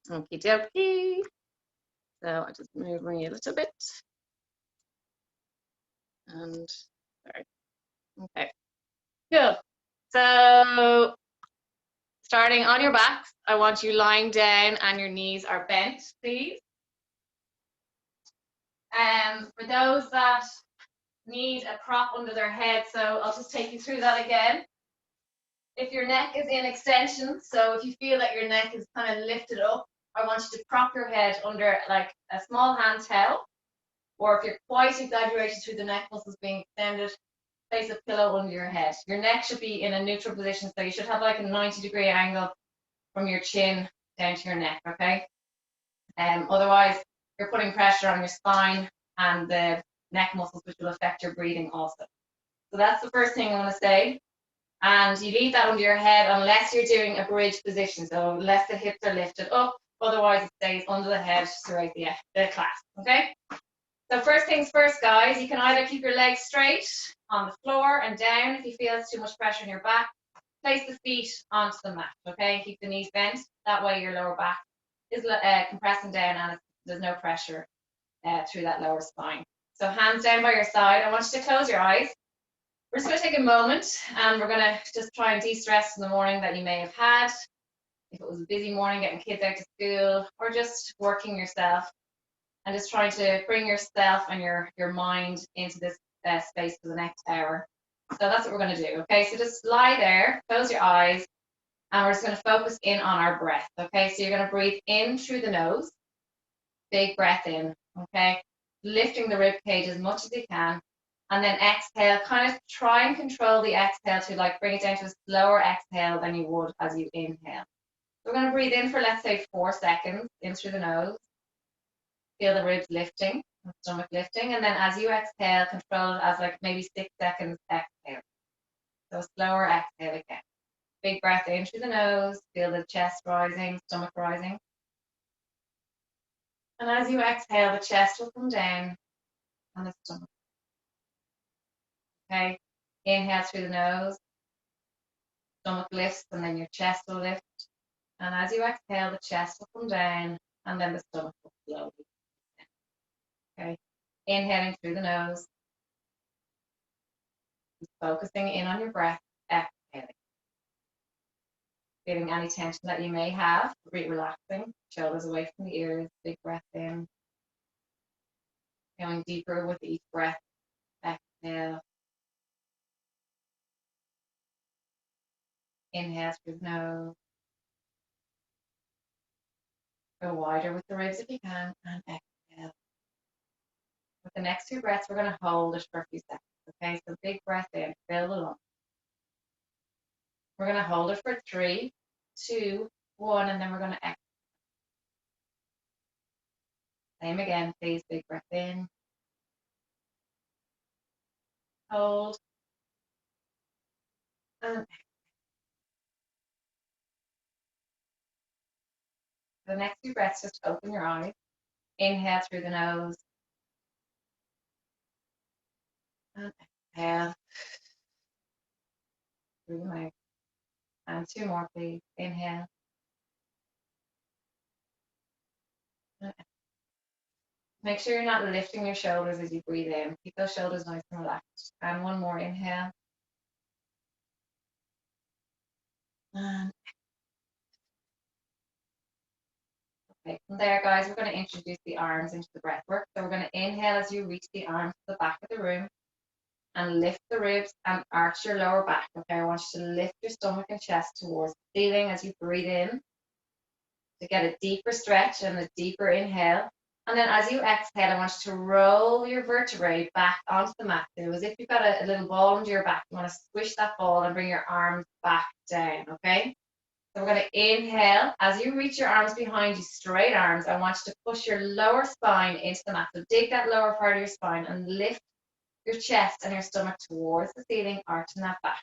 Okie dokie. So I just move me a little bit. And sorry. Okay. Cool. So starting on your backs, I want you lying down and your knees are bent, please. For those that need a prop under their head, so I'll just take you through that again. If your neck is in extension, so if you feel that your neck is kind of lifted up, I want you to prop your head under like a small hand towel, or if you're quite exaggerated through the neck muscles being extended, place a pillow under your head. Your neck should be in a neutral position, so you should have like a 90-degree angle from your chin down to your neck, okay? Otherwise, you're putting pressure on your spine and the neck muscles, which will affect your breathing also. So that's the first thing I want to say. And you leave that under your head unless you're doing a bridge position. So unless the hips are lifted up, otherwise it stays under the head throughout the class, okay? So first things first, guys, you can either keep your legs straight on the floor and down if you feel it's too much pressure in your back. Place the feet onto the mat, okay? Keep the knees bent. That way your lower back is compressing down and there's no pressure through that lower spine. So hands down by your side. I want you to close your eyes. We're just going to take a moment and we're going to just try and de-stress from the morning that you may have had. If it was a busy morning getting kids out to school or just working yourself and just trying to bring yourself and your mind into this space for the next hour. So that's what we're going to do, okay? So just lie there, close your eyes, and we're just going to focus in on our breath, okay? So you're going to breathe in through the nose, big breath in, okay? Lifting the rib cage as much as you can, and then exhale, kind of try and control the exhale to like bring it down to a slower exhale than you would as you inhale. So we're going to breathe in for, let's say, 4 seconds in through the nose. Feel the ribs lifting, the stomach lifting, and then as you exhale, control it as like maybe 6 seconds exhale. So a slower exhale again. Big breath in through the nose, feel the chest rising, stomach rising. And as you exhale, the chest will come down and the stomach. Okay, inhale through the nose, stomach lifts, and then your chest will lift. And as you exhale, the chest will come down and then the stomach will slowly. Okay, inhaling through the nose, focusing in on your breath, exhaling. Feeling any tension that you may have, relaxing, shoulders away from the ears, big breath in. Going deeper with each breath, exhale. Inhale through the nose. Go wider with the ribs if you can, and exhale. With the next 2 breaths, we're going to hold it for a few seconds, okay? So big breath in, fill the lungs. We're going to hold it for 3, 2, 1, and then we're going to exhale. Same again, please, big breath in. Hold. And exhale. For the next 2 breaths, just open your eyes. Inhale through the nose. And exhale through the mouth. And 2 more, please. Inhale. Make sure you're not lifting your shoulders as you breathe in. Keep those shoulders nice and relaxed. And 1 more inhale. And okay, from there, guys, we're going to introduce the arms into the breath work. So we're going to inhale as you reach the arms to the back of the room and lift the ribs and arch your lower back. Okay, I want you to lift your stomach and chest towards the ceiling as you breathe in to get a deeper stretch and a deeper inhale. And then as you exhale, I want you to roll your vertebrae back onto the mat. So as if you've got a little ball under your back, you want to squish that ball and bring your arms back down, okay? So we're going to inhale. As you reach your arms behind you, straight arms, I want you to push your lower spine into the mat. So dig that lower part of your spine and lift your chest and your stomach towards the ceiling, arching that back.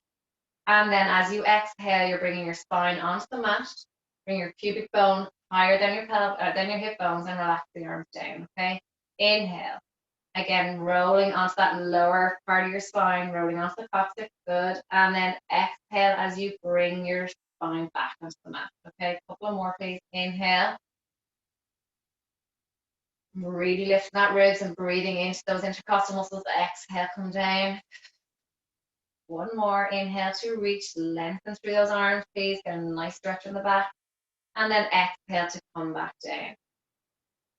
And then as you exhale, you're bringing your spine onto the mat. Bring your pubic bone higher than your hip bones and relax the arms down, okay? Inhale. Again, rolling onto that lower part of your spine, rolling onto the coccyx, good. And then exhale as you bring your spine back onto the mat, okay? A couple more, please. Inhale. Really lifting that ribs and breathing into those intercostal muscles. Exhale, come down. One more. Inhale to reach, lengthen through those arms, please. Get a nice stretch in the back. And then exhale to come back down.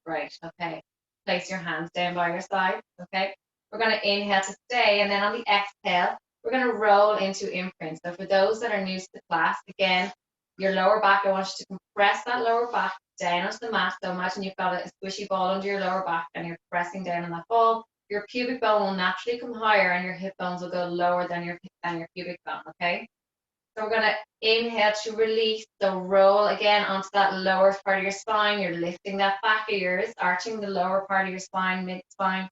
Great, okay. Place your hands down by your side, okay? We're going to inhale to stay, and then on the exhale, we're going to roll into imprint. So for those that are new to the class, again, your lower back, I want you to compress that lower back down onto the mat. So imagine you've got a squishy ball under your lower back and you're pressing down on that ball. Your pubic bone will naturally come higher and your hip bones will go lower than your pubic bone, okay? So we're going to inhale to release. So roll again onto that lower part of your spine. You're lifting that back of yours, arching the lower part of your spine, mid-spine.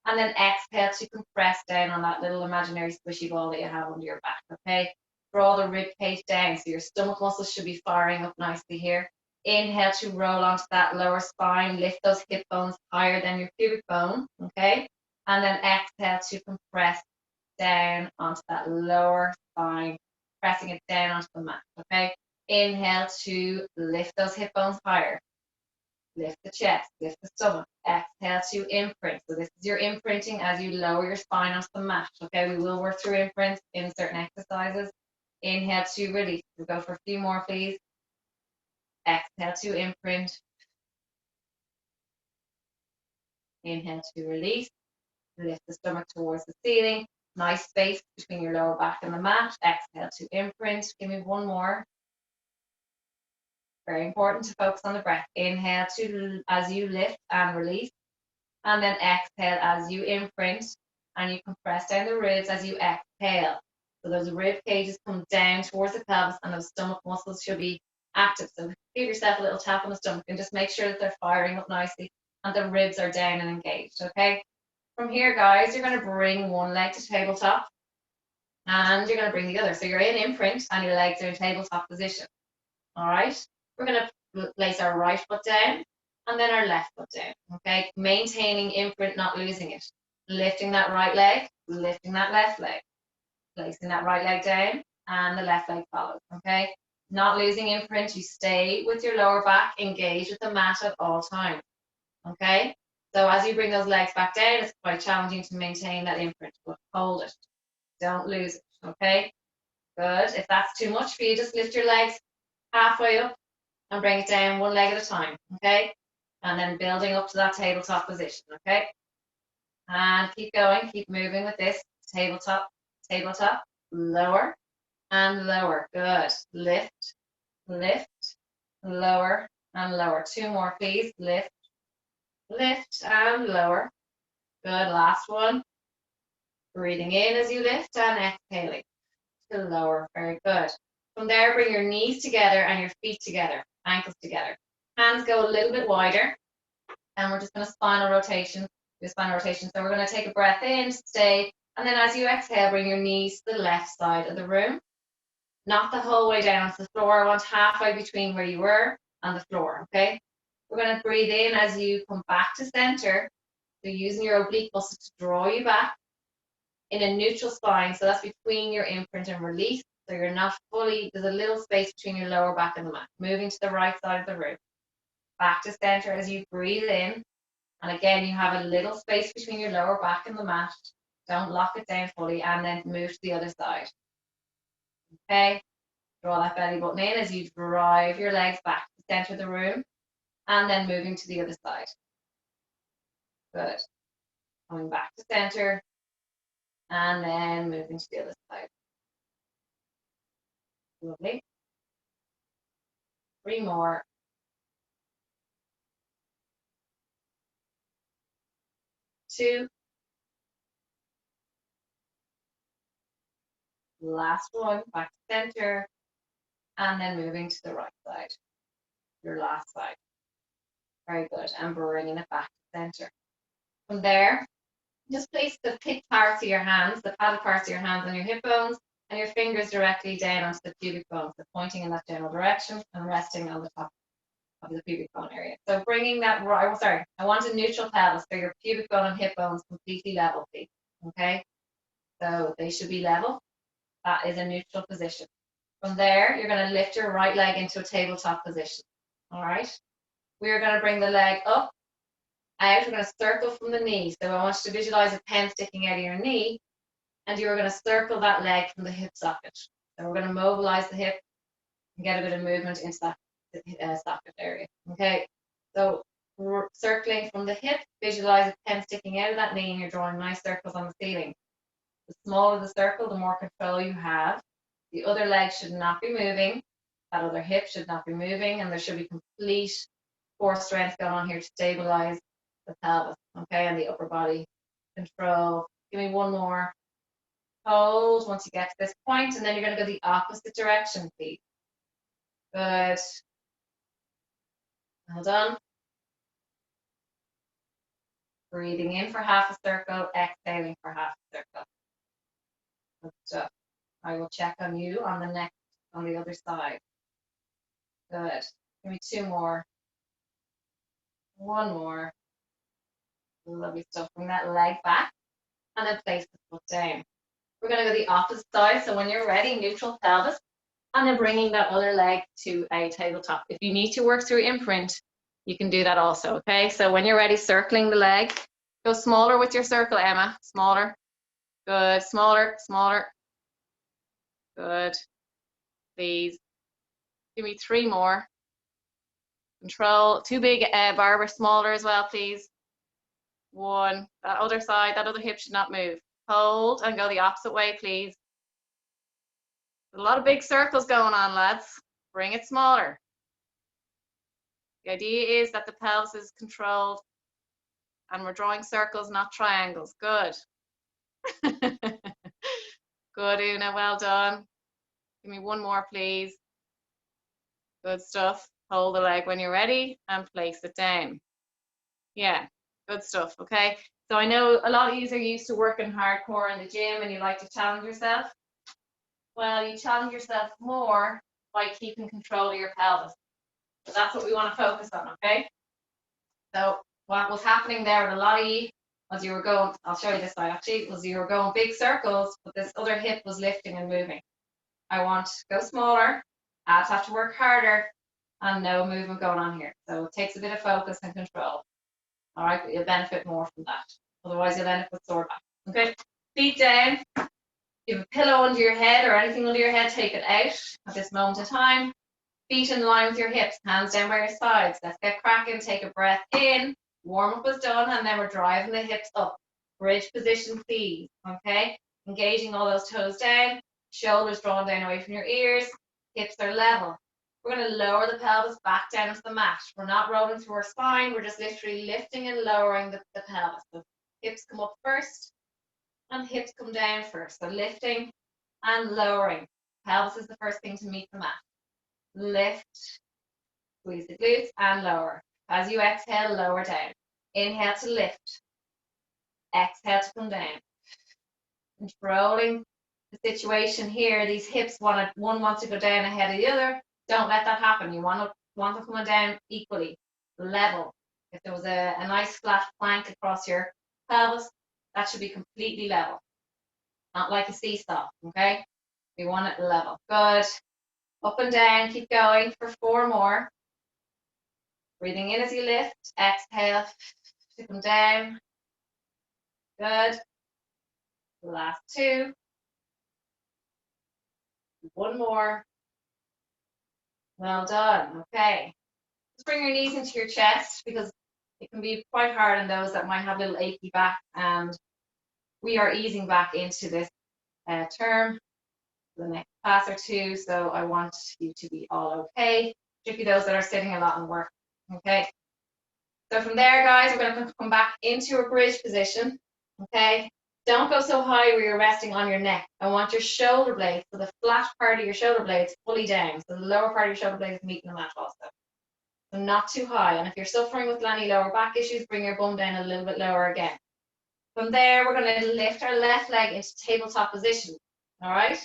And then exhale to compress down on that little imaginary squishy ball that you have under your back, okay? Draw the rib cage down. So your stomach muscles should be firing up nicely here. Inhale to roll onto that lower spine. Lift those hip bones higher than your pubic bone, okay? And then exhale to compress down onto that lower spine, pressing it down onto the mat, okay? Inhale to lift those hip bones higher. Lift the chest, lift the stomach. Exhale to imprint. So this is your imprinting as you lower your spine onto the mat, okay? We will work through imprints in certain exercises. Inhale to release. We'll go for a few more, please. Exhale to imprint. Inhale to release. Lift the stomach towards the ceiling. Nice space between your lower back and the mat. Exhale to imprint. Give me one more. Very important to focus on the breath. Inhale to as you lift and release. And then exhale as you imprint. And you compress down the ribs as you exhale. So those rib cages come down towards the pelvis and those stomach muscles should be active. So give yourself a little tap on the stomach and just make sure that they're firing up nicely and the ribs are down and engaged, okay? From here, guys, you're going to bring one leg to tabletop and you're going to bring the other. So you're in imprint and your legs are in tabletop position. All right. We're going to place our right foot down and then our left foot down. Okay. Maintaining imprint, not losing it. Lifting that right leg, lifting that left leg. Placing that right leg down and the left leg follows. Okay. Not losing imprint. You stay with your lower back engaged with the mat at all times. Okay. So as you bring those legs back down, it's quite challenging to maintain that imprint, but hold it. Don't lose it, okay? Good. If that's too much for you, just lift your legs halfway up and bring it down one leg at a time, okay? And then building up to that tabletop position, okay? And keep going, keep moving with this. Tabletop, tabletop, lower and lower. Good. Lift, lift, lower and lower. Two more, please. Lift, lift and lower. Good. Last one. Breathing in as you lift and exhaling to lower. Very good. From there, bring your knees together and your feet together, ankles together. Hands go a little bit wider. And we're just going to spinal rotation, do spinal rotation. So we're going to take a breath in, stay. And then as you exhale, bring your knees to the left side of the room. Not the whole way down to the floor. I want halfway between where you were and the floor, okay? We're going to breathe in as you come back to center. So using your oblique muscles to draw you back in a neutral spine. So that's between your imprint and release. So you're not fully, there's a little space between your lower back and the mat. Moving to the right side of the room. Back to center as you breathe in. And again, you have a little space between your lower back and the mat. Don't lock it down fully. And then move to the other side. Okay. Draw that belly button in as you drive your legs back to the center of the room. And then moving to the other side. Good. Coming back to center. And then moving to the other side. Lovely. 3 more. 2. Last one, back to center. And then moving to the right side. Your last side. Very good. And bringing it back to center. From there, just place the pit parts of your hands, the padded parts of your hands on your hip bones, and your fingers directly down onto the pubic bone. So pointing in that general direction and resting on the top of the pubic bone area. So bringing that right, I want a neutral pelvis. So your pubic bone and hip bones completely level, please. Okay? So they should be level. That is a neutral position. From there, you're going to lift your right leg into a tabletop position. All right? We are going to bring the leg up out. We're going to circle from the knee. So I want you to visualize a pen sticking out of your knee, and you're going to circle that leg from the hip socket. So we're going to mobilize the hip and get a bit of movement into that socket area. Okay, so we're circling from the hip, visualize a pen sticking out of that knee, and you're drawing nice circles on the ceiling. The smaller the circle, the more control you have. The other leg should not be moving. That other hip should not be moving, and there should be complete core strength going on here to stabilize the pelvis, okay, and the upper body control. Give me one more. Hold once you get to this point, and then you're going to go the opposite direction, please. Good. Well done. Breathing in for half a circle, exhaling for half a circle. Good stuff. I will check on you on the next, on the other side. Good. Give me two more. One more. Lovely stuff. Bring that leg back and then place the foot down. We're going to go the opposite side. So when you're ready, neutral pelvis, and then bringing that other leg to a tabletop. If you need to work through imprint, you can do that also, okay? So when you're ready, circling the leg, go smaller with your circle, Emma. Smaller. Good. Smaller, smaller. Good. Please. Give me three more. Control. Too big, Barbara. Smaller as well, please. One. That other side, that other hip should not move. Hold and go the opposite way, please. A lot of big circles going on, lads. Bring it smaller. The idea is that the pelvis is controlled and we're drawing circles, not triangles. Good. Good, Una, well done. Give me one more, please. Good stuff. Hold the leg when you're ready and place it down. Yeah, good stuff, okay? So I know a lot of you are used to working hardcore in the gym and you like to challenge yourself. Well, you challenge yourself more by keeping control of your pelvis. So that's what we want to focus on, okay? So what was happening there with a lot of you as you were going, I'll show you this side actually, was you were going big circles, but this other hip was lifting and moving. I want to go smaller, abs have to work harder, and no movement going on here. So it takes a bit of focus and control. All right, but you'll benefit more from that. Otherwise, you'll end up with sore back. Okay, feet down. You have a pillow under your head or anything under your head, take it out at this moment in time. Feet in line with your hips, hands down by your sides. Let's get cracking. Take a breath in. Warm up is done, and then we're driving the hips up. Bridge position, please. Okay, engaging all those toes down. Shoulders drawn down away from your ears. Hips are level. We're going to lower the pelvis back down into the mat. We're not rolling through our spine. We're just literally lifting and lowering the pelvis. So hips come up first and hips come down first. So lifting and lowering. Pelvis is the first thing to meet the mat. Lift, squeeze the glutes and lower. As you exhale, lower down. Inhale to lift. Exhale to come down. Controlling the situation here. These hips one wants to go down ahead of the other. Don't let that happen. You want them coming down equally, level. If there was a nice flat plank across your pelvis, that should be completely level. Not like a seesaw, okay? We want it level. Good. Up and down, keep going for 4 more. Breathing in as you lift, exhale to come down. Good. Last 2. 1 more. Well done. Okay. Just bring your knees into your chest because it can be quite hard on those that might have a little achy back, and we are easing back into this term for the next class or 2. So I want you to be all okay, particularly those that are sitting a lot and work. Okay. So from there, guys, we're going to come back into a bridge position. Okay. Don't go so high where you're resting on your neck. I want your shoulder blades, so the flat part of your shoulder blades fully down. So the lower part of your shoulder blades is meeting the mat also. So not too high. And if you're suffering with any lower back issues, bring your bum down a little bit lower again. From there, we're going to lift our left leg into tabletop position. All right?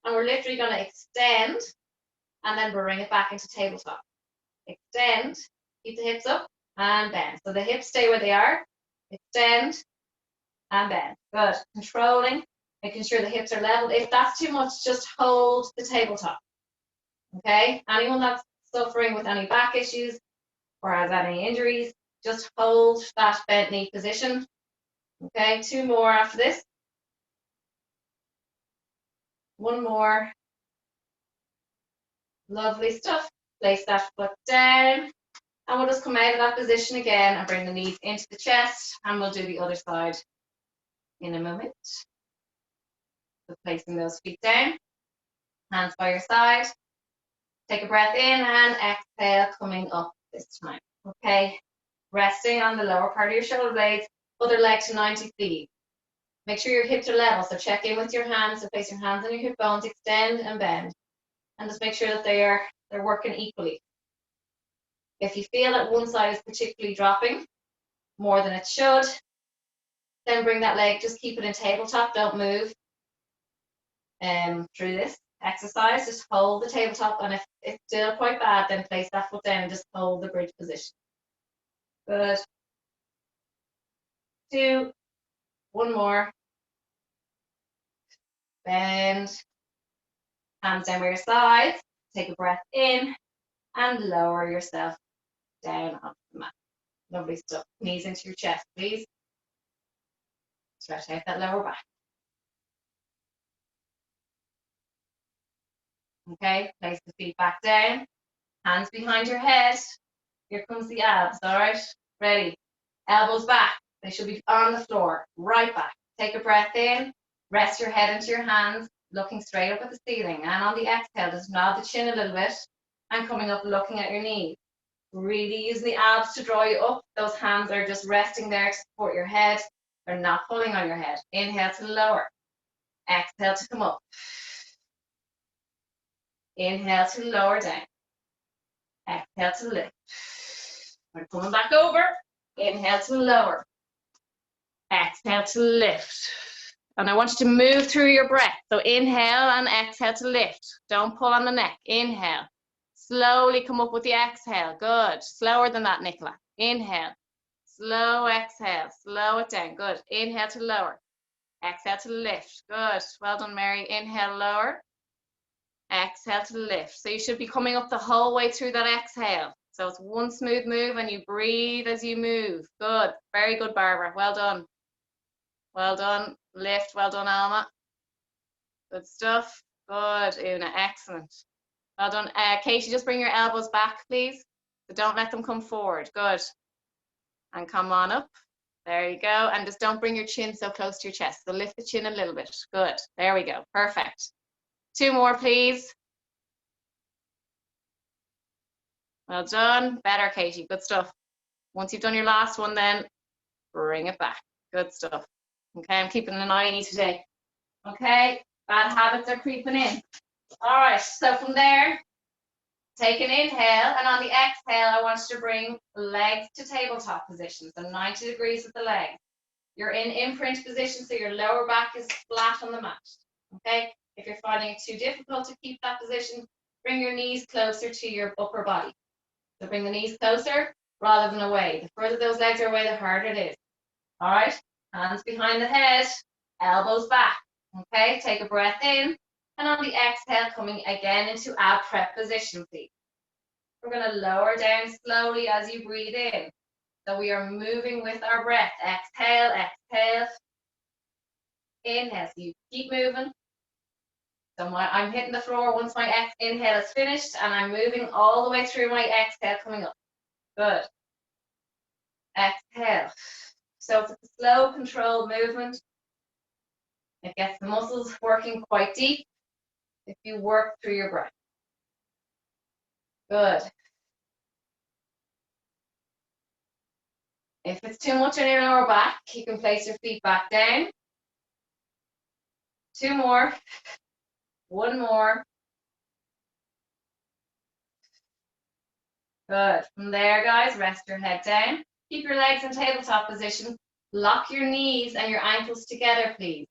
And we're literally going to extend and then bring it back into tabletop. Extend, keep the hips up and bend. So the hips stay where they are. Extend and bend. Good. Controlling, making sure the hips are level. If that's too much, just hold the tabletop. Okay? Anyone that's suffering with any back issues or has any injuries, Just hold that bent knee position. Okay, 2 more after this. 1 more. Lovely stuff. Place that foot down. And we'll just come out of that position again and bring the knees into the chest. And we'll do the other side in a moment. So placing those feet down. Hands by your side. Take a breath in and exhale, coming up this time. Okay. Resting on the lower part of your shoulder blades. Other leg to 90 degrees. Make sure your hips are level. So check in with your hands. So place your hands on your hip bones. Extend and bend. And just make sure that they're working equally. If you feel that one side is particularly dropping more than it should, then bring that leg, just keep it in tabletop, don't move through this exercise. Just hold the tabletop, and if it's still quite bad, then place that foot down and just hold the bridge position. Good. 2, 1 more. Bend. Hands down by your sides. Take a breath in and lower yourself down onto the mat. Lovely stuff. Knees into your chest, please. Stretch out that lower back. Okay, place the feet back down. Hands behind your head. Here comes the abs, all right? Ready. Elbows back. They should be on the floor. Right back. Take a breath in. Rest your head into your hands, looking straight up at the ceiling. And on the exhale, just nod the chin a little bit and coming up, looking at your knees. Really use the abs to draw you up. Those hands are just resting there to support your head. They're not pulling on your head. Inhale to lower. Exhale to come up. Inhale to lower down. Exhale to lift. We're coming back over. Inhale to lower. Exhale to lift. And I want you to move through your breath. So inhale and exhale to lift. Don't pull on the neck. Inhale. Slowly come up with the exhale. Good. Slower than that, Nicola. Inhale. Slow exhale. Slow it down. Good. Inhale to lower. Exhale to lift. Good. Well done, Mary. Inhale, lower. Exhale to lift. So you should be coming up the whole way through that exhale. So it's one smooth move and you breathe as you move. Good. Very good, Barbara. Well done. Well done. Lift. Well done, Alma. Good stuff. Good, Una. Excellent. Well done. Katie, just bring your elbows back, please. So don't let them come forward. Good. And come on up. There you go. And just don't bring your chin so close to your chest. So lift the chin a little bit. Good. There we go. Perfect. 2 more, please. Well done. Better, Katie. Good stuff. Once you've done your last one, then bring it back. Good stuff. Okay, I'm keeping an eye on you today. Okay, bad habits are creeping in. All right, so from there, take an inhale, and on the exhale, I want you to bring legs to tabletop position, so 90 degrees with the legs. You're in imprint position, so your lower back is flat on the mat. Okay, if you're finding it too difficult to keep that position, bring your knees closer to your upper body. So bring the knees closer rather than away. The further those legs are away, the harder it is. All right, hands behind the head, elbows back. Okay, take a breath in, and on the exhale, coming again into ab prep position, please. We're going to lower down slowly as you breathe in. So we are moving with our breath. Exhale, exhale. Inhale, so you keep moving. So I'm hitting the floor once my inhale is finished, and I'm moving all the way through my exhale, coming up. Good. Exhale. So it's a slow, controlled movement. It gets the muscles working quite deep if you work through your breath. Good. If it's too much on your lower back, you can place your feet back down. 2 more. 1 more. Good. From there, guys, rest your head down. Keep your legs in tabletop position. Lock your knees and your ankles together, please.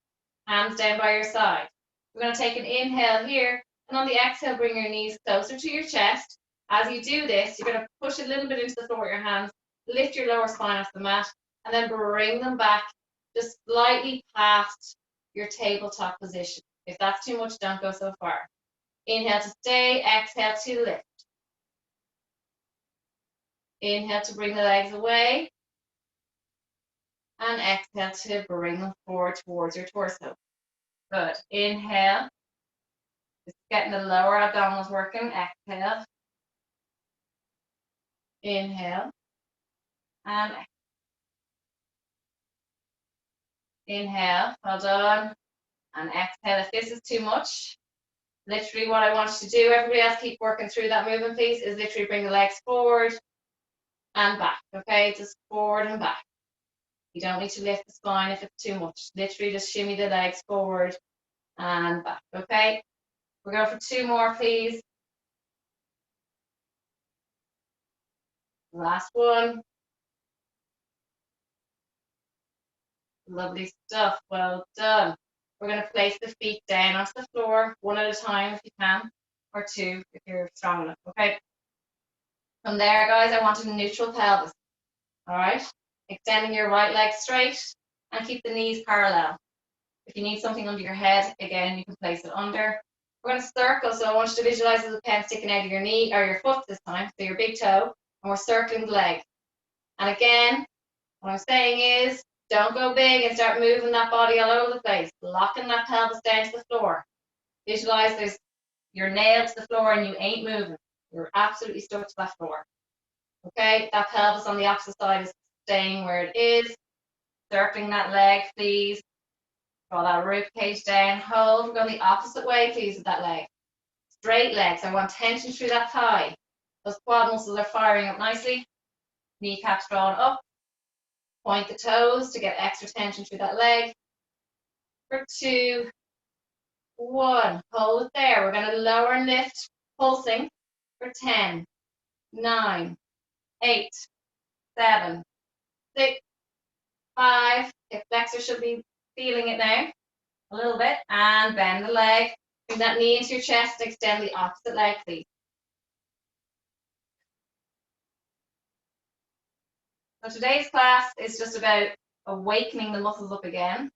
Hands down by your side. We're going to take an inhale here, and on the exhale, bring your knees closer to your chest. As you do this, you're going to push a little bit into the floor with your hands, lift your lower spine off the mat, and then bring them back just slightly past your tabletop position. If that's too much, don't go so far. Inhale to stay, exhale to lift. Inhale to bring the legs away. And exhale to bring them forward towards your torso. Good. Inhale. Just getting the lower abdominals working. Exhale. Inhale. And inhale. Well done. And exhale. If this is too much, literally what I want you to do, everybody else keep working through that movement, please, is literally bring the legs forward and back. Okay? Just forward and back. You don't need to lift the spine if it's too much. Literally just shimmy the legs forward and back. Okay? We're going for 2 more, please. Last one. Lovely stuff. Well done. We're going to place the feet down onto the floor, 1 at a time if you can, or 2 if you're strong enough. Okay? From there, guys, I want a neutral pelvis. All right? Extending your right leg straight and keep the knees parallel. If you need something under your head, again, you can place it under. We're going to circle, so I want you to visualize the pen sticking out of your knee or your foot this time, so your big toe, and we're circling the leg. And again, what I'm saying is, don't go big and start moving that body all over the place. Locking that pelvis down to the floor. Visualize you're nailed to the floor and you ain't moving. You're absolutely stuck to that floor. Okay, that pelvis on the opposite side is staying where it is. Circling that leg, please. Draw that rib cage down. Hold. We're going the opposite way, please, with that leg. Straight legs. I want tension through that thigh. Those quad muscles are firing up nicely. Kneecaps drawn up. Point the toes to get extra tension through that leg. For 2, 1. Hold it there. We're going to lower and lift, pulsing for 10, 9, 8, 7, 6, 5. Hip flexor should be feeling it now a little bit. And bend the leg. Bring that knee into your chest. Extend the opposite leg, please. So today's class is just about awakening the muscles up again,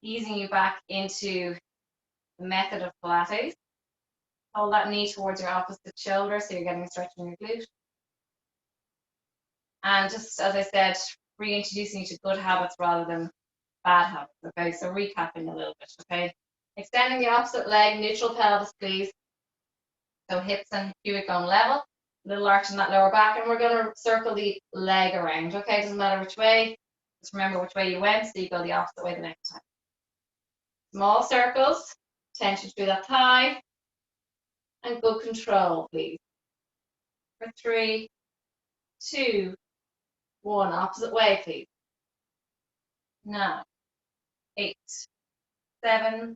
easing you back into the method of Pilates. Hold that knee towards your opposite shoulder so you're getting a stretch in your glute. And just as I said, reintroducing you to good habits rather than bad habits. Okay, so recapping a little bit. Okay, extending the opposite leg, neutral pelvis, please. So hips and pubic bone level. Little arch in that lower back, and we're going to circle the leg around. Okay, doesn't matter which way. Just remember which way you went, so you go the opposite way the next time. Small circles, tension through that thigh, and good control, please. For 3, 2, 1. Opposite way, please. 9, 8, 7,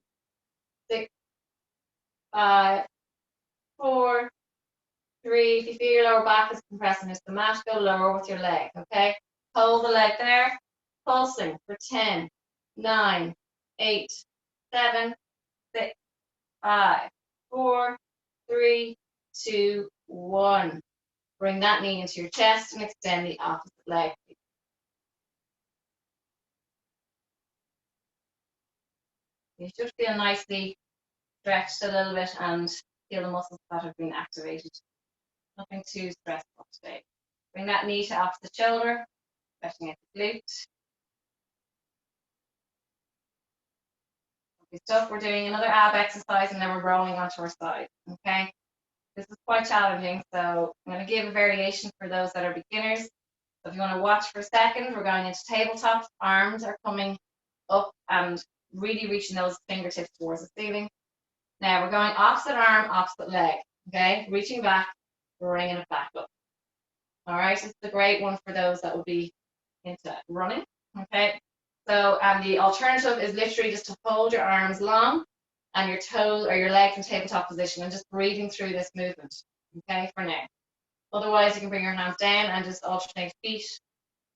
6, 5, 4, 3. If you feel your lower back is compressing into the mat, go lower with your leg. Okay. Hold the leg there. Pulsing for 10, 9, 8, 7, 6, 5, 4, 3, 2, 1. Bring that knee into your chest and extend the opposite leg. You should feel nicely stretched a little bit and feel the muscles that have been activated. Nothing too stressful today. Bring that knee to opposite shoulder, stretching out the glute. Okay, stuff. We're doing another ab exercise and then we're rolling onto our side. Okay. This is quite challenging, so I'm going to give a variation for those that are beginners. So if you want to watch for a second, we're going into tabletops. Arms are coming up and really reaching those fingertips towards the ceiling. Now we're going opposite arm, opposite leg. Okay, reaching back, bringing it back up. All right, this is a great one for those that will be into running. Okay, so the alternative is literally just to hold your arms long and your toes or your legs in tabletop position and just breathing through this movement. Okay, for now. Otherwise, you can bring your hands down and just alternate feet,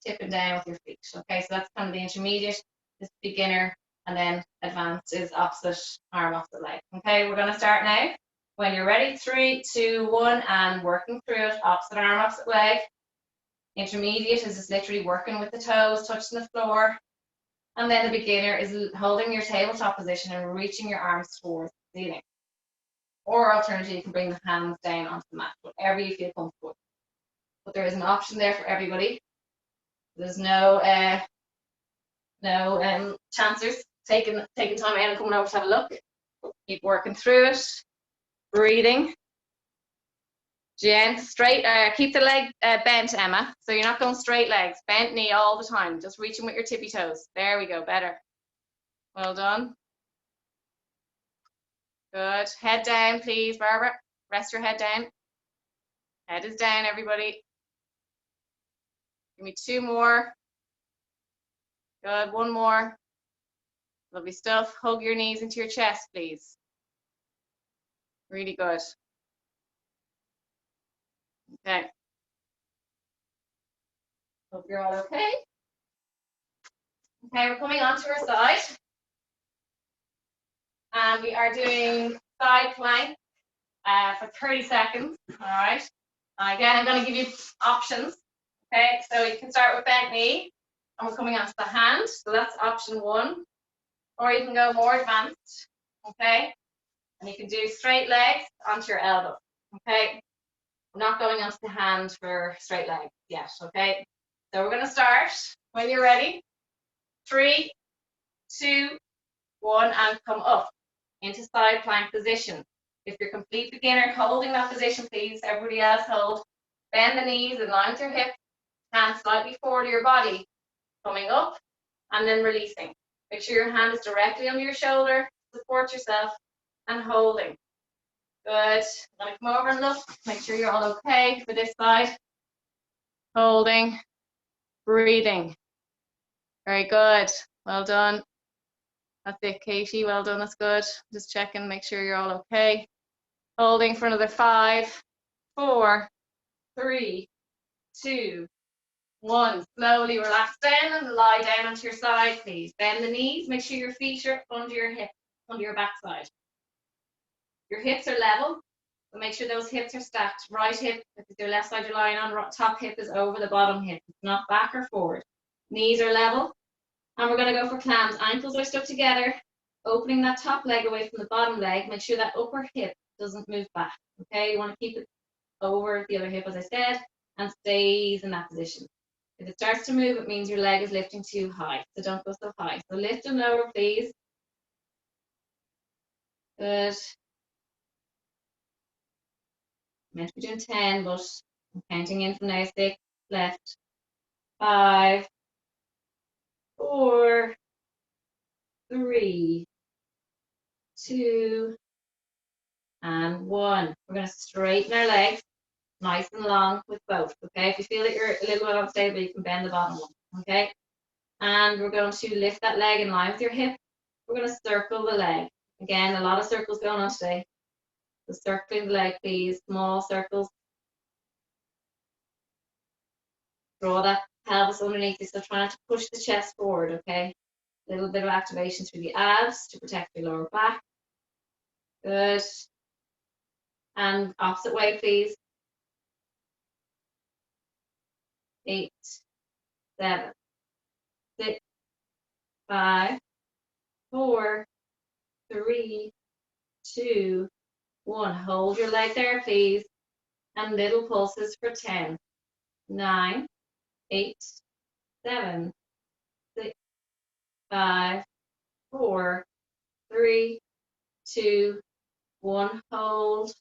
tipping down with your feet. Okay, so that's kind of the intermediate, this beginner, and then advanced is opposite arm, opposite leg. Okay, we're going to start now. When you're ready, 3, 2, 1, and working through it, opposite arm, opposite leg. Intermediate is just literally working with the toes, touching the floor. And then the beginner is holding your tabletop position and reaching your arms towards the ceiling. Or alternatively, you can bring the hands down onto the mat, whatever you feel comfortable with. but there is an option there for everybody. There's no chancers taking time out and coming over to have a look. Keep working through it. Breathing. Jen, straight. Keep the leg bent, Emma. So you're not going straight legs. Bent knee all the time. Just reaching with your tippy toes. There we go. Better. Well done. Good. Head down, please, Barbara. Rest your head down. Head is down, everybody. Give me 2 more. Good. 1 more. Lovely stuff. Hug your knees into your chest, please. Really good. Okay. Hope you're all okay. Okay, we're coming onto our side. And we are doing side plank for 30 seconds. All right. Again, I'm going to give you options. Okay, so you can start with bent knee, and we're coming onto the hand. So that's option 1. Or you can go more advanced. Okay. And you can do straight legs onto your elbow. Okay. I'm not going onto the hand for straight legs yet. Okay. So we're going to start when you're ready. 3, 2, 1, and come up into side plank position. If you're a complete beginner, holding that position, please. Everybody else hold. Bend the knees in line with your hips. Hands slightly forward of your body. Coming up and then releasing. Make sure your hand is directly under your shoulder. Support yourself and holding. Good. I'm going to come over and look. Make sure you're all okay for this side. Holding. Breathing. Very good. Well done. That's it, Katie. Well done. That's good. Just checking, make sure you're all okay. Holding for another 5, 4, 3, 2, 1. Slowly relax down and lie down onto your side, please. Bend the knees. Make sure your feet are under your hip, under your backside. Your hips are level, so make sure those hips are stacked. Right hip, if it's your left side you're lying on, top hip is over the bottom hip. It's not back or forward. Knees are level. And we're going to go for clams. Ankles are stuck together. Opening that top leg away from the bottom leg. Make sure that upper hip doesn't move back. Okay, you want to keep it over the other hip, as I said, and stays in that position. If it starts to move, it means your leg is lifting too high. So don't go so high. So lift and lower, please. Good. I'm meant to be doing 10, but I'm counting in from now. 6 left. 5, 4, 3, 2, and 1. We're going to straighten our legs nice and long with both. Okay, if you feel that you're a little bit unstable, you can bend the bottom one. Okay, and we're going to lift that leg in line with your hip. We're going to circle the leg. Again, a lot of circles going on today. So circling the leg, please. Small circles. Draw that pelvis underneath you, so try not to push the chest forward. Okay, a little bit of activation through the abs to protect your lower back. Good. And opposite way, please. 8, 7, 6, 5, 4, 3, 2, 1. Hold your leg there, please. And little pulses for 10, 9, 8, 7, 6, 5, 4, 3, 2, 1. Hold.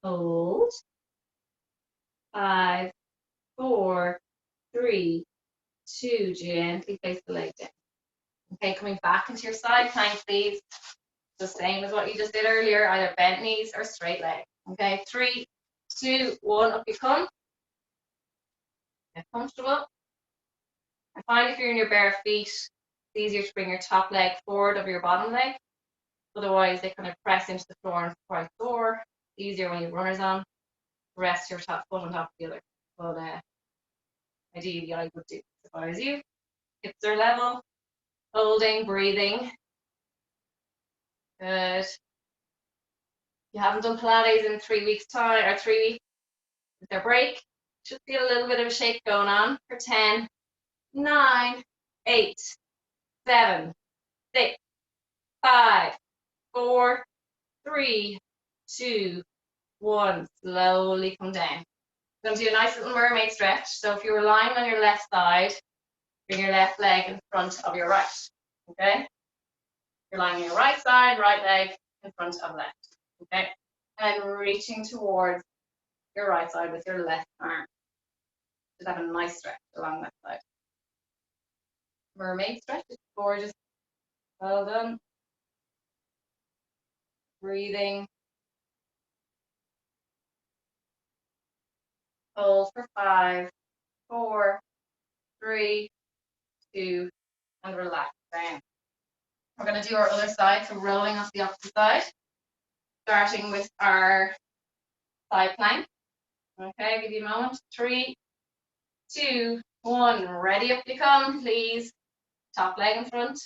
Hold. 5, 4, 3, 2. Gently place the leg down. Okay, coming back into your side plank, please. The same as what you just did earlier, either bent knees or straight leg. Okay, 3, 2, 1, up you come. Get comfortable. I find if you're in your bare feet, it's easier to bring your top leg forward of your bottom leg. Otherwise, they kind of press into the floor and quite sore. It's easier when you have runners on. Rest your top foot on top of the other. But ideally, I would do if I was you. Hips are level. Holding, breathing. Good. You haven't done Pilates in 3 weeks' time, or 3 weeks with their break. Should feel a little bit of a shake going on for 10, 9, 8, 7, 6, 5, 4, 3, 2, 1. Slowly come down. Going to do a nice little mermaid stretch. So if you were lying on your left side, bring your left leg in front of your right. Okay? You're lying on your right side, right leg in front of left. Okay? And reaching towards your right side with your left arm. Just have a nice stretch along that side. Mermaid stretch is gorgeous. Well done. Breathing. Hold for 5, 4, 3, 2, and relax down. We're going to do our other side, so rolling off the opposite side, starting with our side plank. Okay, give you a moment. 3, 2, 1. Ready, up you come, please. Top leg in front.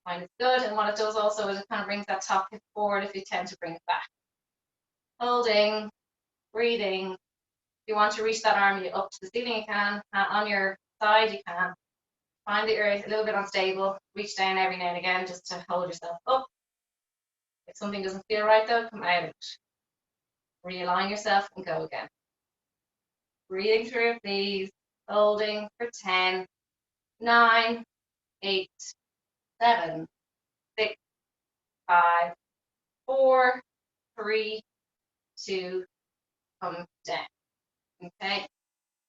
Find it's good, and what it does also is it kind of brings that top hip forward if you tend to bring it back. Holding, breathing. If you want to reach that arm up to the ceiling, you can. On your side, you can. Find that you're a little bit unstable. Reach down every now and again just to hold yourself up. If something doesn't feel right though, come out of it. Realign yourself and go again. Breathing through, please. Holding for 10, 9, 8, 7, 6, 5, 4, 3, 2, come down. Okay?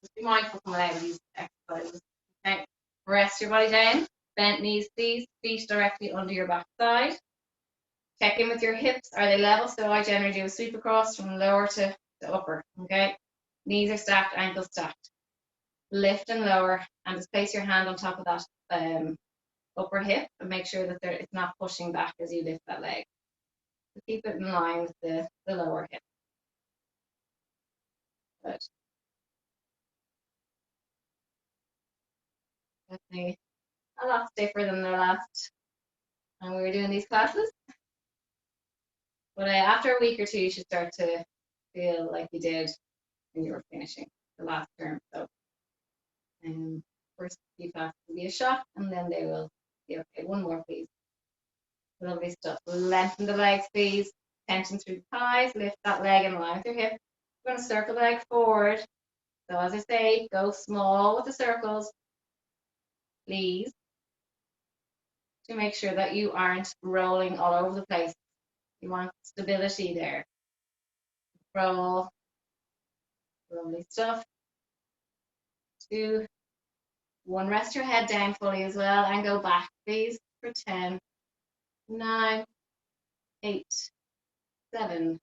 Just be mindful coming out of these exercises. Okay? Rest your body down. Bent knees, please. Feet directly under your back side. Check in with your hips. Are they level? So I generally do a sweep across from lower to upper. Okay? Knees are stacked, ankles stacked. Lift and lower, and just place your hand on top of that upper hip and make sure that it's not pushing back as you lift that leg. So keep it in line with the lower hip. Good. Definitely a lot stiffer than the last time we were doing these classes. But after a week or two, you should start to feel like you did when you were finishing the last term. So first few classes will be a shock, and then they will be okay. One more, please. Lovely stuff. Lengthen the legs, please. Tension through the thighs. Lift that leg in line with your hip. We're going to circle the leg forward. So as I say, go small with the circles, please, to make sure that you aren't rolling all over the place. You want stability there. Roll. Lovely stuff. 2, 1. Rest your head down fully as well and go back, please, for 10, 9, 8, 7,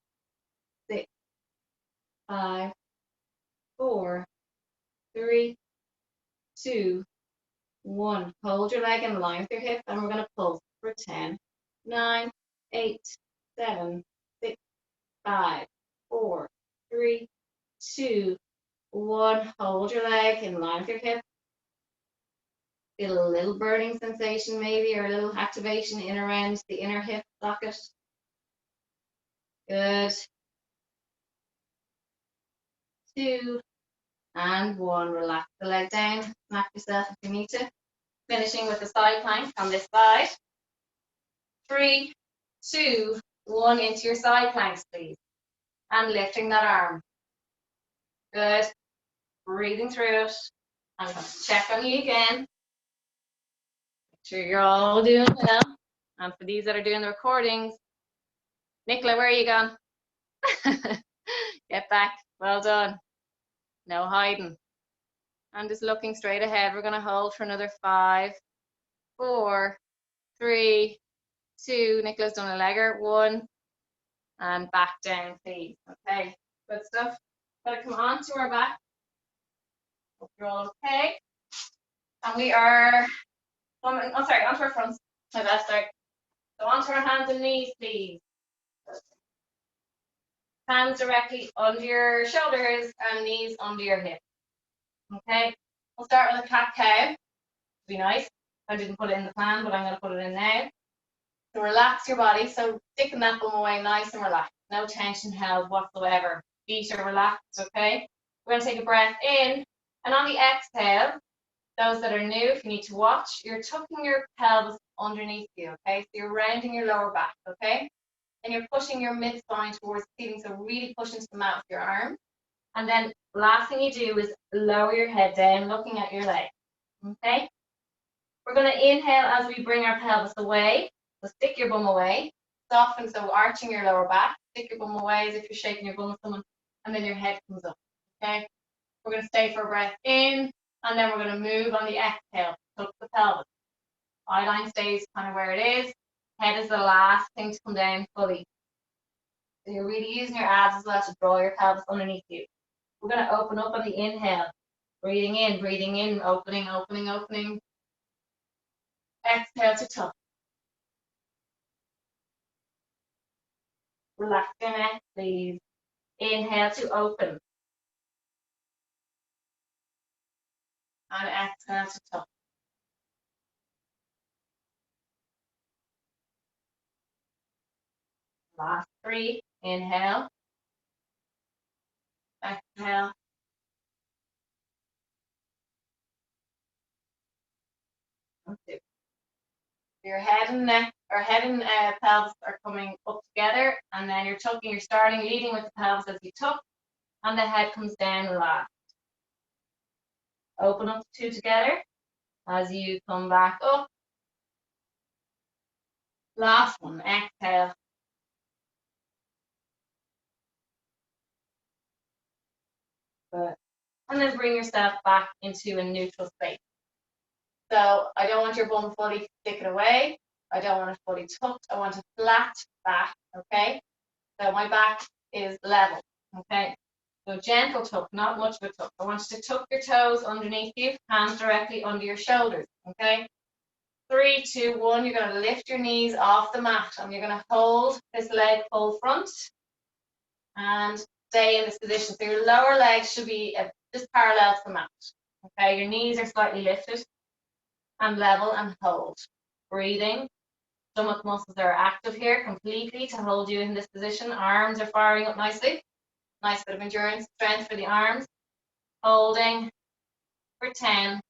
6, 5, 4, 3, 2, 1. Hold your leg in line with your hip, and we're going to pulse for 10, 9, 8, 7, 6, 5, 4, 3, 2, 1. Hold your leg in line with your hip. Feel a little burning sensation maybe, or a little activation in around the inner hip socket. Good. 2 and 1. Relax the leg down. Smack yourself if you need to. Finishing with the side plank on this side. 3, 2, 1. Into your side planks, please. And lifting that arm. Good. Breathing through it. I'm going to check on you again. Make sure you're all doing well. And for these that are doing the recordings, Nicola, where are you gone? Get back. Well done. No hiding. I'm just looking straight ahead. We're going to hold for another 5, 4, 3, 2. Nicola's done a legger. 1. And back down, please. Okay. Good stuff. Gotta come on to our back. Hope you're all okay. And we are coming, onto our fronts. My bad, sorry. So onto our hands and knees, please. Hands directly under your shoulders and knees under your hips. Okay, we'll start with a cat-cow. Be nice. I didn't put it in the plan, but I'm going to put it in now. So relax your body. So stick the knuckle away nice and relaxed. No tension held whatsoever. Feet are relaxed, okay? We're going to take a breath in. And on the exhale, those that are new, if you need to watch, you're tucking your pelvis underneath you, okay? So you're rounding your lower back, okay? And you're pushing your mid-spine towards the ceiling, so really push into the mat with your arms. And then last thing you do is lower your head down, looking at your leg. Okay? We're going to inhale as we bring our pelvis away. So stick your bum away. Soften, so arching your lower back. Stick your bum away as if you're shaking your bum with someone. And then your head comes up. Okay? We're going to stay for a breath in. And then we're going to move on the exhale. Tuck the pelvis. Eye line stays kind of where it is. Head is the last thing to come down fully. So you're really using your abs as well to draw your pelvis underneath you. We're going to open up on the inhale. Breathing in, opening, opening, opening. Exhale to tuck. Relax your neck, please. Inhale to open. And exhale to tuck. Last 3. Inhale. Exhale. And 2. Your head and neck, or head and pelvis are coming up together, and then you're tucking. You're starting leading with the pelvis as you tuck, and the head comes down last. Open up the 2 together as you come back up. Last one, exhale. Good. And then bring yourself back into a neutral space. So I don't want your bum fully sticking away. I don't want it fully tucked. I want a flat back, okay? So my back is level, okay? So gentle tuck, not much of a tuck. I want you to tuck your toes underneath you, hands directly under your shoulders, okay? 3, 2, 1, you're going to lift your knees off the mat and you're going to hold this leg full front and stay in this position. So your lower leg should be just parallel to the mat, okay? Your knees are slightly lifted and level and hold. Breathing. Stomach muscles are active here completely to hold you in this position. Arms are firing up nicely. Nice bit of endurance, strength for the arms. Holding for 10,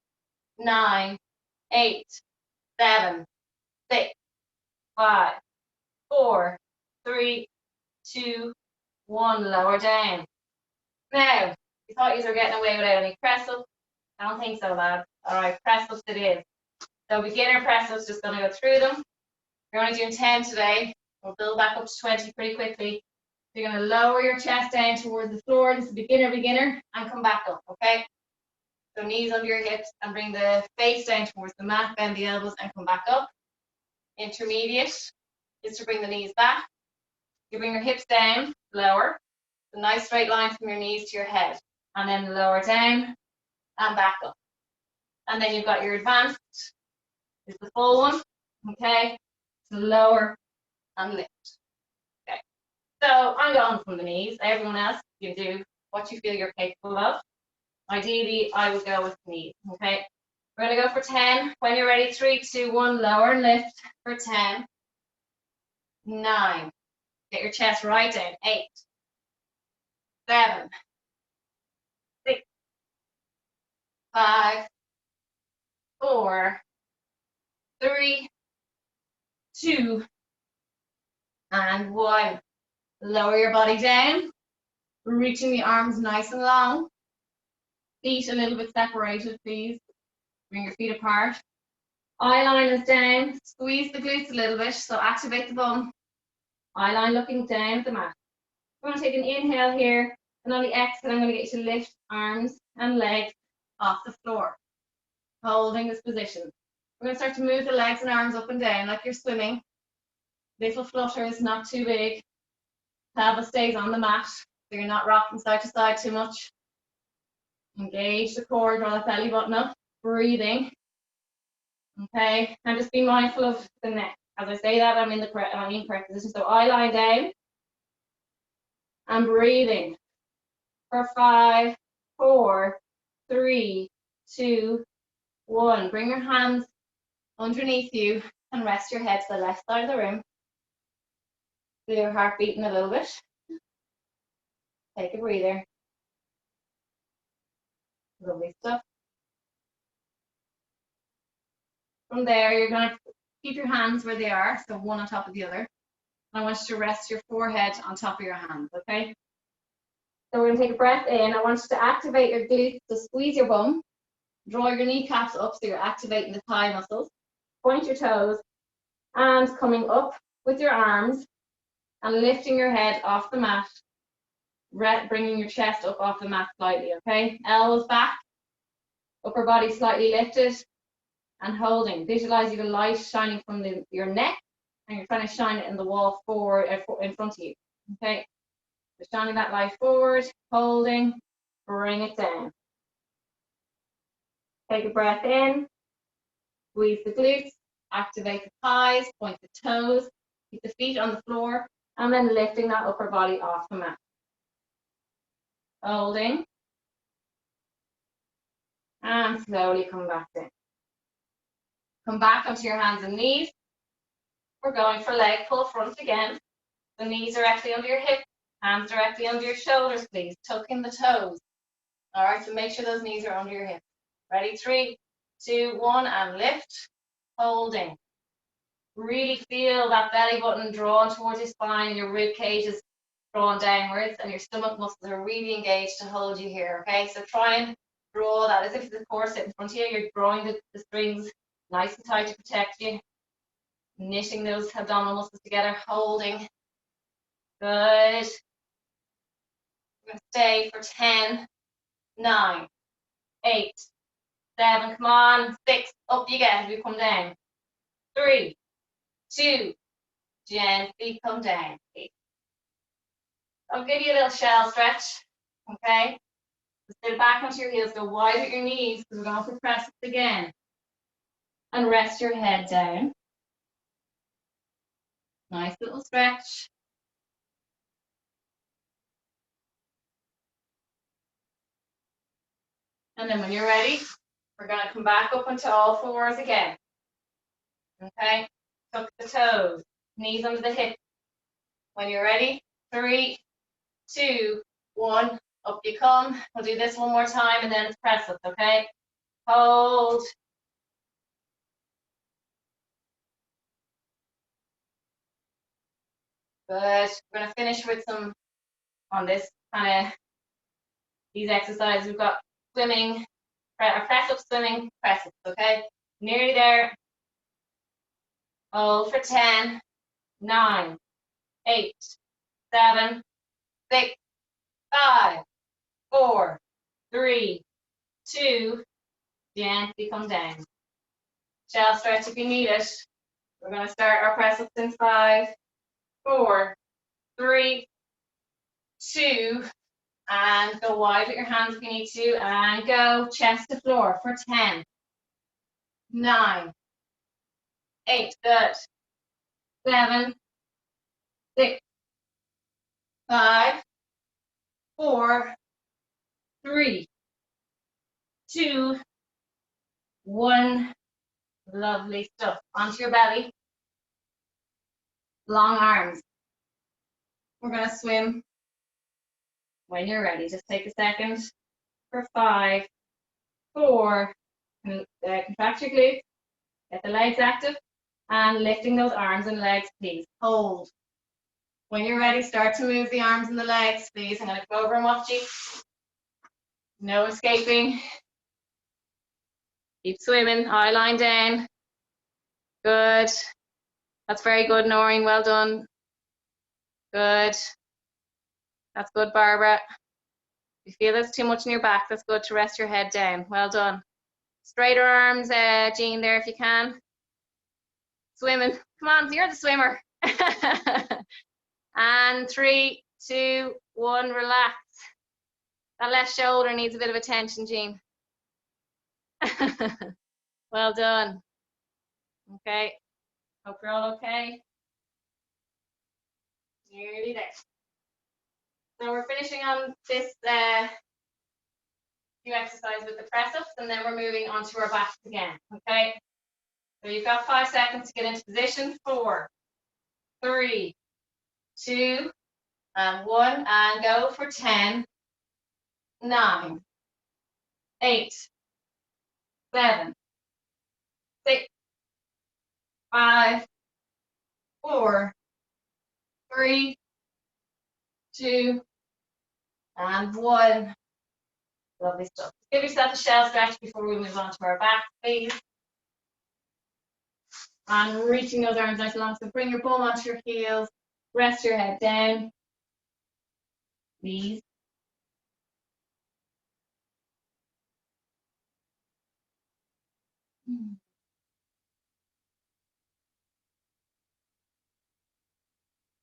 9, 8, 7, 6, 5, 4, 3, 2, 1. Lower down. Now, you thought you were getting away without any press ups. I don't think so, lads. All right, press ups it is. So beginner press ups, just going to go through them. You're only doing 10 today. We'll build back up to 20 pretty quickly. You're going to lower your chest down towards the floor. This is beginner, and come back up, okay? So knees under your hips and bring the face down towards the mat, bend the elbows and come back up. Intermediate is to bring the knees back. You bring your hips down, lower. A nice straight line from your knees to your head. And then lower down and back up. And then you've got your advanced, is the full one, okay? So lower and lift. Okay. So I'm going from the knees. Everyone else, you do what you feel you're capable of. Ideally, I would go with knees, okay? We're going to go for 10. When you're ready, 3, 2, 1, lower and lift for 10. 9. Get your chest right down. 8. 7. 6. 5. 4. 3. 2. And 1. Lower your body down. Reaching the arms nice and long. Feet a little bit separated, please. Bring your feet apart. Eye line is down. Squeeze the glutes a little bit, so activate the bum. Eye line looking down at the mat. I'm going to take an inhale here, and on the exhale, I'm going to get you to lift arms and legs off the floor, holding this position. We're going to start to move the legs and arms up and down like you're swimming. Little flutters, not too big. Pelvis stays on the mat, so you're not rocking side to side too much. Engage the core, draw the belly button up, breathing. Okay, and just be mindful of the neck. As I say that, I'm in correct position. So eye line down and breathing for 5, 4, 3, 2, 1. Bring your hands underneath you and rest your head to the left side of the room. Feel your heart beating a little bit. Take a breather. Lovely stuff. From there, you're going to keep your hands where they are, so one on top of the other. I want you to rest your forehead on top of your hands, okay? So we're going to take a breath in. I want you to activate your glutes, so squeeze your bum, draw your kneecaps up so you're activating the thigh muscles, point your toes, and coming up with your arms and lifting your head off the mat, bringing your chest up off the mat slightly, okay? Elbows back, upper body slightly lifted, and holding. Visualize the light shining from your neck, and you're trying to shine it in the wall forward, in front of you, okay? So shining that light forward, holding, bring it down. Take a breath in, squeeze the glutes, activate the thighs, point the toes, keep the feet on the floor, and then lifting that upper body off the mat. Holding, and slowly come back down. Come back onto your hands and knees. We're going for leg pull front again. The knees directly under your hips, hands directly under your shoulders, please. Tuck in the toes. All right, so make sure those knees are under your hips. Ready? 3, 2, 1, and lift. Holding. Really feel that belly button drawn towards your spine, and your rib cage is drawn downwards, and your stomach muscles are really engaged to hold you here, okay? So try and draw that as if the corset in front of you. You're drawing the strings nice and tight to protect you. Knitting those abdominal muscles together, holding. Good. We're going to stay for 10, 9, 8, 7, come on, 6, up you get as we come down. 3, 2, gently come down. 8. I'll give you a little shell stretch, okay? Sit back onto your heels, go wide at your knees, because we're going for press ups again. And rest your head down. Nice little stretch. And then when you're ready, we're going to come back up onto all fours again. Okay? Tuck the toes, knees under the hips. When you're ready, 3, 2, 1, up you come. We'll do this one more time and then it's press ups, okay? Hold. Good. We're going to finish with some, on this kind of, these exercises. We've got swimming, press up, swimming, press ups, okay? Nearly there. Hold for 10, 9, 8, 7, 6, 5, 4, 3, 2, gently come down. Shell stretch if you need it. We're going to start our press ups in 5, 4, 3, 2, and go wide with your hands if you need to, and go chest to floor for 10, 9, 8, good, 7, 6, 5, 4, 3, 2, 1. Lovely stuff. Onto your belly. Long arms. We're going to swim when you're ready. Just take a second for 5, 4. Contract your glutes. Get the legs active. And lifting those arms and legs, please. Hold. When you're ready, start to move the arms and the legs, please. I'm going to come over and watch you. No escaping. Keep swimming. Eye line down. Good. That's very good, Noreen. Well done. Good. That's good, Barbara. If you feel there's too much in your back, that's good to rest your head down. Well done. Straighter arms, Jean, there if you can. Swimming. Come on, you're the swimmer. And 3, 2, 1, relax. That left shoulder needs a bit of attention, Jean. Well done. Okay. Hope you're all okay. Nearly there. So we're finishing on this few exercises with the press ups, and then we're moving on to our backs again. Okay. So you've got 5 seconds to get into position. 4, 3, 2, and 1, and go for 10, 9, 8, 7, 6, 5, 4, 3, 2, And one. Lovely stuff. Give yourself a shell stretch before we move on to our back, please. And reaching those arms nice and long. So bring your bum onto your heels. Rest your head down. Please.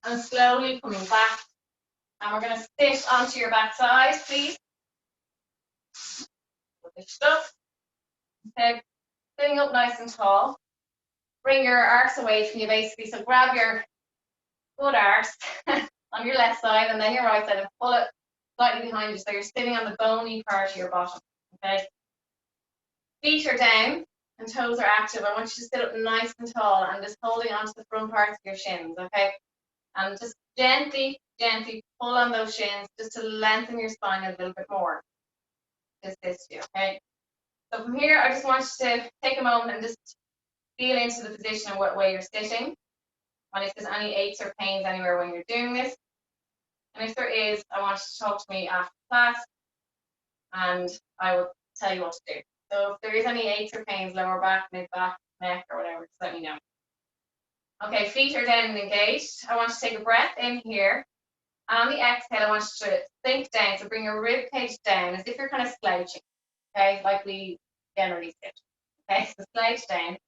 And slowly coming back. And we're going to sit onto your back side, please. Lovely stuff. Okay. Sitting up nice and tall. Bring your arcs away from you basically. So grab your good arcs on your left side and then your right side and pull it slightly behind you so you're sitting on the bony part of your bottom. Okay. Feet are down and toes are active. I want you to sit up nice and tall and just holding onto the front parts of your shins, okay? And just gently, gently pull on those shins just to lengthen your spine a little bit more. Just this too, okay? So from here, I just want you to take a moment and just feel into the position and what way you're sitting. And if there's any aches or pains anywhere when you're doing this. And if there is, I want you to talk to me after class and I will tell you what to do. So if there is any aches or pains, lower back, mid back, neck, or whatever, just let me know. Okay, feet are down and engaged. I want you to take a breath in here. And on the exhale, I want you to sink down. So bring your rib cage down as if you're kind of slouching, okay, like we generally sit. Okay, so slouch down. And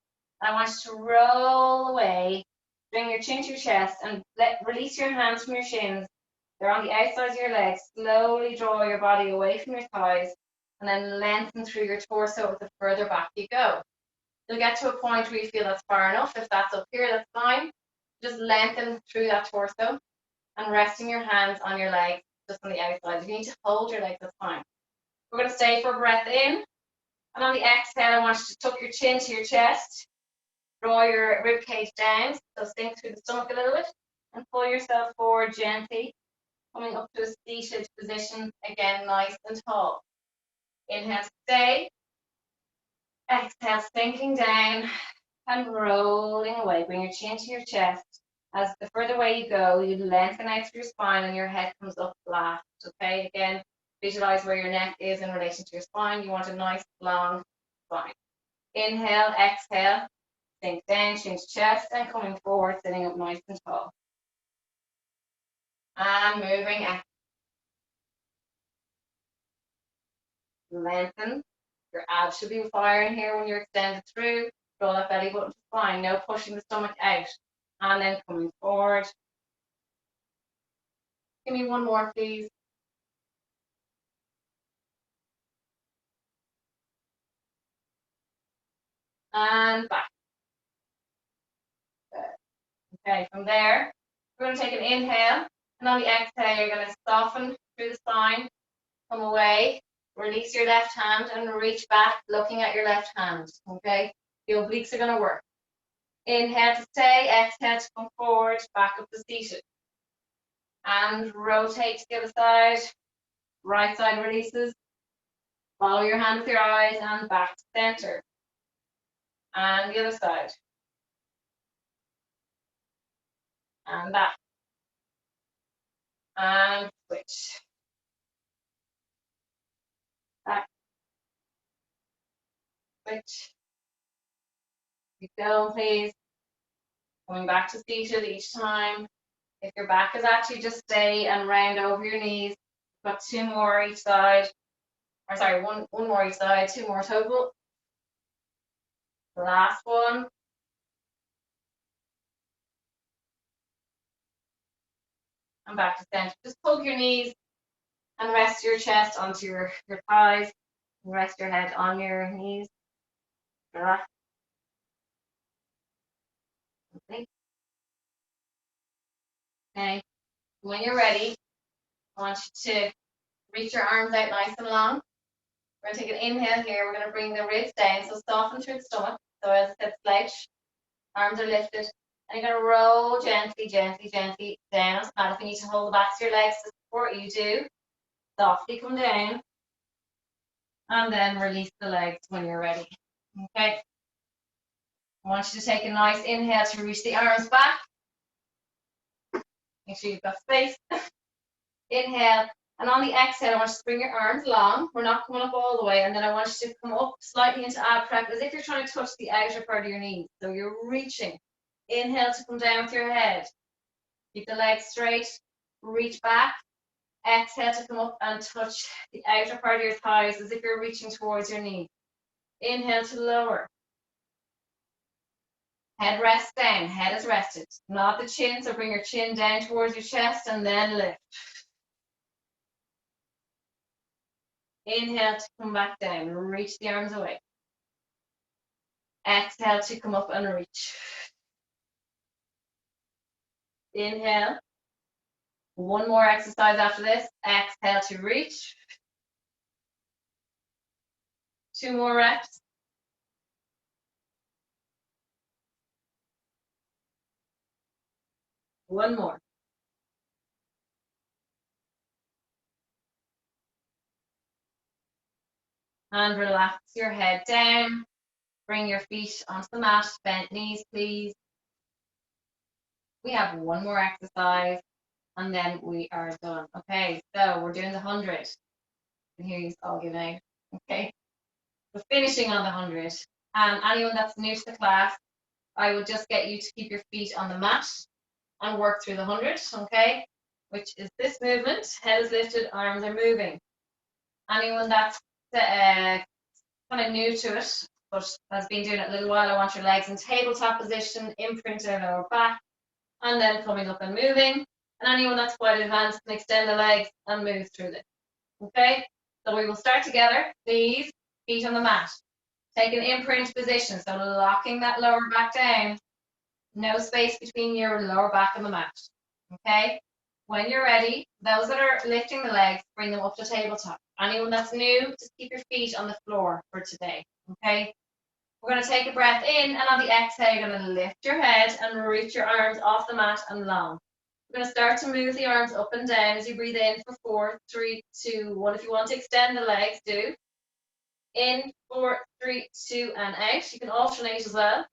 I want you to roll away. Bring your chin to your chest and release your hands from your shins. They're on the outsides of your legs. Slowly draw your body away from your thighs. And then lengthen through your torso the further back you go. You'll get to a point where you feel that's far enough. If that's up here, that's fine. Just lengthen through that torso and resting your hands on your legs, just on the outside. If you need to hold your legs, that's fine. We're going to stay for a breath in. And on the exhale, I want you to tuck your chin to your chest. Draw your rib cage down, so sink through the stomach a little bit. And pull yourself forward gently, coming up to a seated position, again, nice and tall. Inhale to stay. Exhale, sinking down and rolling away. Bring your chin to your chest. As the further away you go, you lengthen out through your spine and your head comes up flat. Okay, again, visualize where your neck is in relation to your spine. You want a nice long spine. Inhale, exhale, sink down, chin to chest, and coming forward, sitting up nice and tall. And moving out. Lengthen. Your abs should be firing here when you're extended through. Roll that belly button to spine. No pushing the stomach out. And then coming forward. Give me one more, please. And back. Good. Okay, from there, we're going to take an inhale. And on the exhale, you're going to soften through the spine. Come away. Release your left hand and reach back, looking at your left hand. Okay, the obliques are going to work. Inhale to stay, exhale to come forward, back up to seated. And rotate to the other side. Right side releases. Follow your hand with your eyes and back to center. And the other side. And back. And switch. Back. Switch. Keep going, please. Coming back to seated each time. If your back is actually, just stay and round over your knees. We've got two more each side. Or sorry, one more each side, two more total. The last one. And back to center. Just hug your knees and rest your chest onto your thighs. And rest your head on your knees. Relax. Okay. When you're ready, I want you to reach your arms out nice and long. We're going to take an inhale here. We're going to bring the ribs down, so soften through the stomach. So as I said, slouch. Arms are lifted. And you're going to roll gently, gently, gently down. It's not if you need to hold the backs of your legs to support you, do. Softly come down. And then release the legs when you're ready. Okay. I want you to take a nice inhale to reach the arms back. Make sure you've got space. Inhale And on the exhale, I want you to bring your arms long. We're not coming up all the way. And then I want you to come up slightly into ab prep as if you're trying to touch the outer part of your knees. So you're reaching. Inhale to come down with your head. Keep the legs straight. Reach back. Exhale to come up and touch the outer part of your thighs as if you're reaching towards your knee. Inhale to lower. Head rests down. Head is rested. Not the chin, so bring your chin down towards your chest and then lift. Inhale to come back down. Reach the arms away. Exhale to come up and reach. Inhale. One more exercise after this. Exhale to reach. 2 more reps. One more. And relax your head down. Bring your feet onto the mat. Bent knees, please. We have one more exercise and then we are done. Okay, so we're doing the 100. I can hear you all giving out. Okay, we're finishing on the 100. And anyone that's new to the class, I would just get you to keep your feet on the mat and work through the 100, okay? Which is this movement. Head is lifted, arms are moving. Anyone that's kind of new to it, but has been doing it a little while, I want your legs in tabletop position, imprint their lower back, and then coming up and moving. And anyone that's quite advanced can extend the legs and move through this. Okay? So we will start together. Please, feet on the mat. Take an imprint position, so locking that lower back down. No space between your lower back and the mat. Okay? When you're ready, those that are lifting the legs, bring them up to tabletop. Anyone that's new, just keep your feet on the floor for today. Okay? We're going to take a breath in, and on the exhale, you're going to lift your head and reach your arms off the mat and long. We're going to start to move the arms up and down as you breathe in for 4, 3, 2, 1. If you want to extend the legs, do. In, 4, 3, 2, and out. You can alternate as well.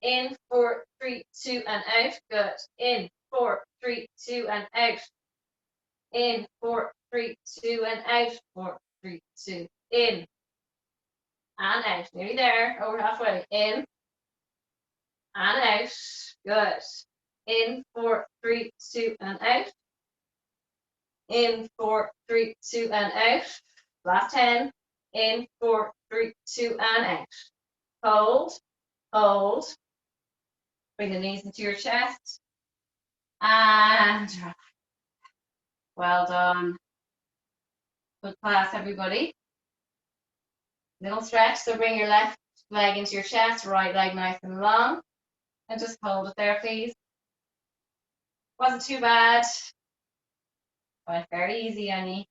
In, 4, 3, 2, and out. Good. In, 4, 3, 2, and out. In, 4, 3, 2, and out. 4, 3, 2. In. And out. Nearly there. Over halfway. In. And out. Good. In, 4, 3, 2, and out. In, 4, 3, 2, and out. Last 10. In, 4, 3, 2, and out. Hold. Hold. Bring the knees into your chest. And well done. Good class, everybody. Little stretch. So bring your left leg into your chest, right leg nice and long. And just hold it there, please. Wasn't too bad. Went very easy, Annie.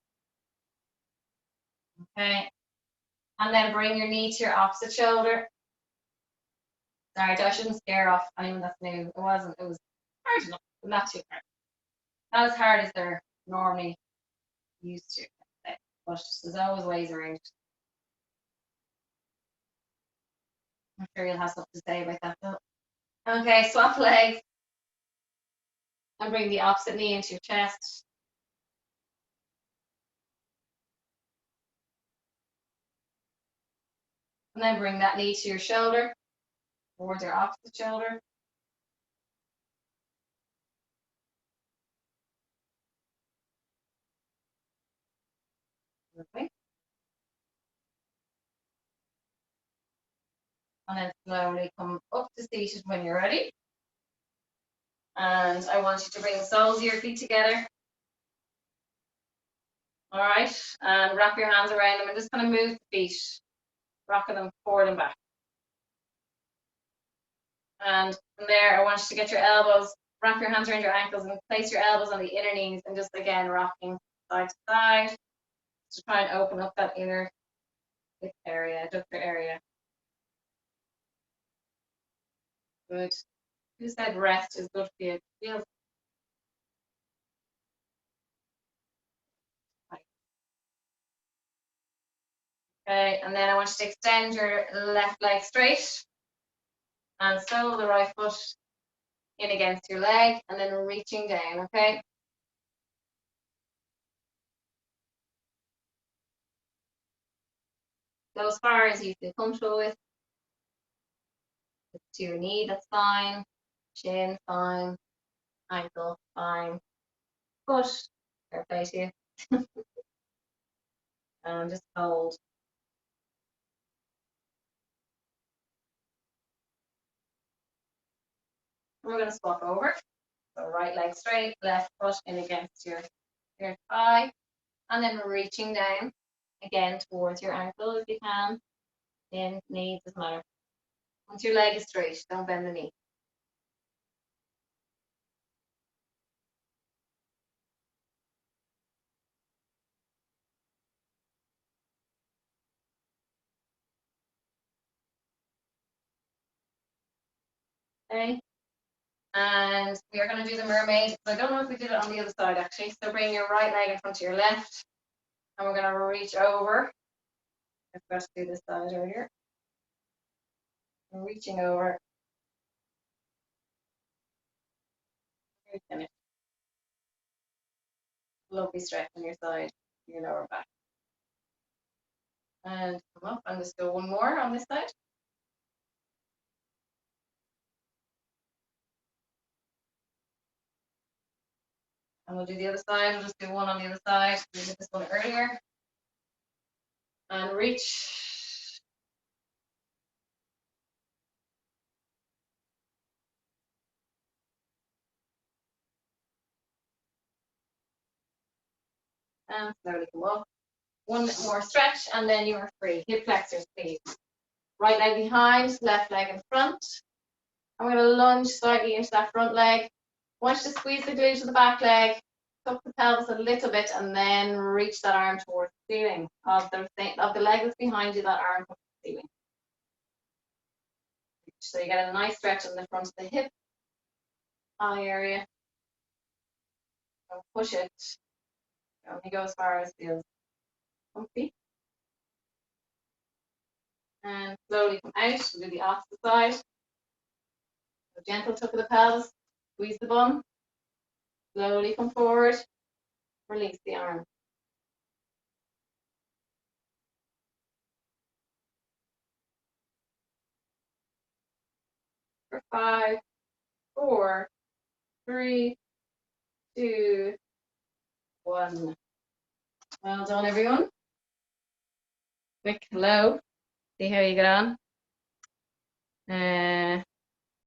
Okay. And then bring your knee to your opposite shoulder. Sorry, I shouldn't scare off anyone that's new. It wasn't. It was hard enough, but not too hard. Not as hard as they're normally used to. But there's always ways around it. I'm sure you'll have something to say about that though. Okay, swap legs. And bring the opposite knee into your chest. And then bring that knee to your shoulder, towards your opposite shoulder. Okay. And then slowly come up to seated when you're ready. And I want you to bring the soles of your feet together. All right, and wrap your hands around them and just kind of move the feet, rocking them forward and back. And from there, I want you to get your elbows, wrap your hands around your ankles and place your elbows on the inner knees and just again rocking side to side to try and open up that inner hip area, adductor area. Good. Who said rest is good for you? Feels okay, and then I want you to extend your left leg straight and sole the right foot in against your leg and then reaching down, okay? Go as far as you feel comfortable with. To your knee, that's fine. Shin, fine. Ankle, fine. Foot, fair play to you. And just hold. And we're going to swap over. So right leg straight, left foot in against your thigh. And then we're reaching down again towards your ankle if you can. In, knee, doesn't matter. Once your leg is straight, don't bend the knee. Okay. And we are going to do the mermaid. So I don't know if we did it on the other side actually. So bring your right leg in front of your left. And we're going to reach over. I forgot to do this side earlier. We're reaching over. Finish. Lovely stretch on your side, your lower back. And come up and just go one more on this side. And we'll do the other side. We'll just do one on the other side. We did this one earlier. And reach. And slowly come up. One more stretch and then you are free. Hip flexors, please. Right leg behind, left leg in front. I'm going to lunge slightly into that front leg. I want you to squeeze the glute of the back leg, tuck the pelvis a little bit, and then reach that arm towards the ceiling of the leg that's behind you, that arm towards the ceiling. So you get a nice stretch on the front of the hip, thigh area. Don't push it. Only go as far as feels comfy. And slowly come out. We'll do the opposite side. So gentle tuck of the pelvis. Squeeze the bum. Slowly come forward. Release the arm. For 5, 4, 3, 2, 1. Well done, everyone. Quick hello. See how you get on.